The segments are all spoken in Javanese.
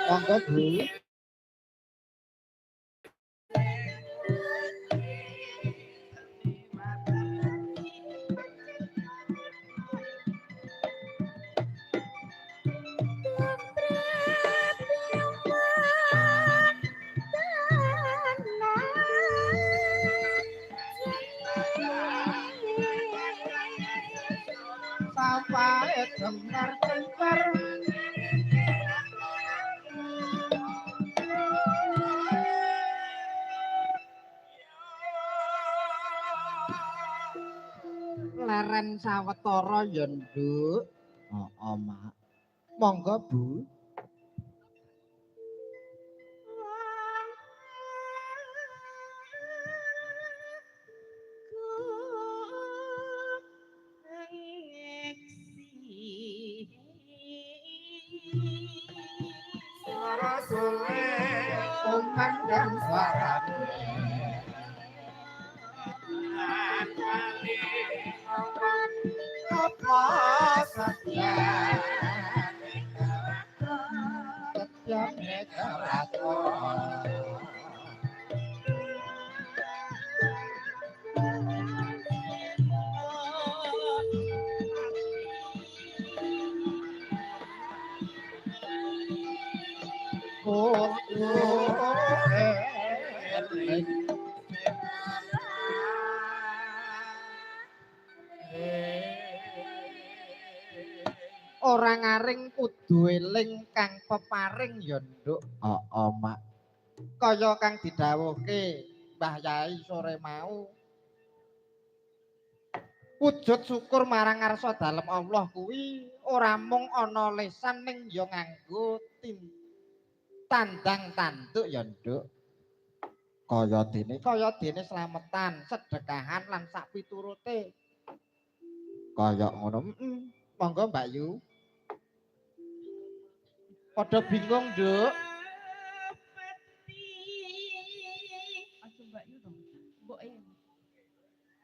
Monggo Bu. Sampai cemar-cemar leren sawetara ya Nduk. Heeh, Mak. Monggo Bu. Suara sule kumandang suarane apa saja setiap negaraton ora ngaring kudu eling kang peparing ya Nduk. Heeh, Mak. Kaya kang didhawuhke Mbah Yai sore mau. Wujud syukur marang ngarsa dalem Allah kuwi ora mung ana lisan ning ya nganggo tandang tanduk ya Nduk. Kaya dene slametan, sedekahan lan sak piturute. Kaya ngono. Monggo Mbak Yu. Padha bingung, Nduk. Aja Mbak Yu dong. Mboke.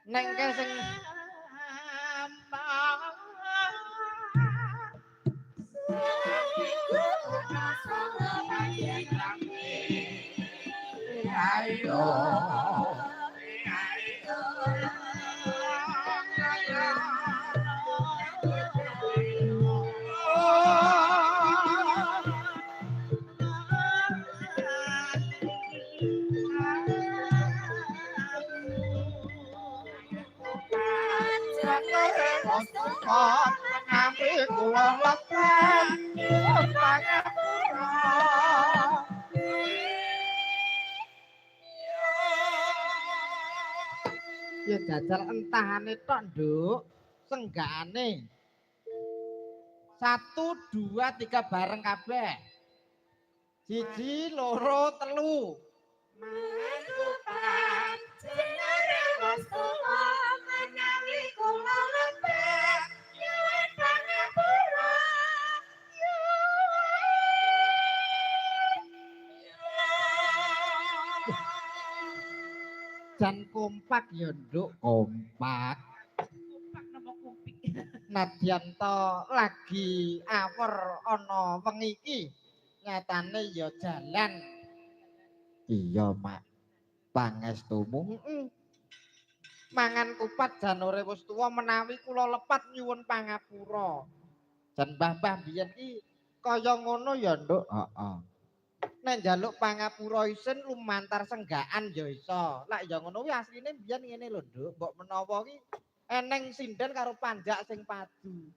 Neng ke sing ayo Nami kula lepat pangapura ya jajal entahane tok Nduk senggane 1 2 3 bareng kabeh 1 2 3 mangupan jenenge Rasulullah menawi kula lepet nyuwun pangapura jan kompak ya Nduk kompak Napa kupik? nadyan to lagi awer ana wengi iki nyatane ya jalan iya Mak pangestumu mangan kupat janure wis tuwa menawi kula lepat nyuwun pangapura jan mbah-mbah biyen ki kaya ngono ya Nduk heeh nek njaluk pangapura isin lumantar senggaan ya iso lak ya ngono kuwi asline biyen ngene lho Nduk mbok menawa ki eneng sinden karo panjak sing padu.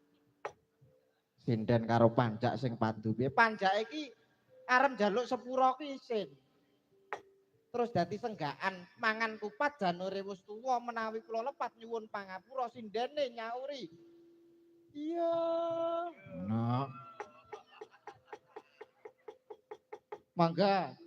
Sinden karo panjak sing padu piye? Panjake iki arep njaluk sepura ki isin. Terus dadi senggaan mangan kupat janure wis tuwa menawi kula lepat nyuwun pangapura sindene nyauri. Iya. Nah. Mangga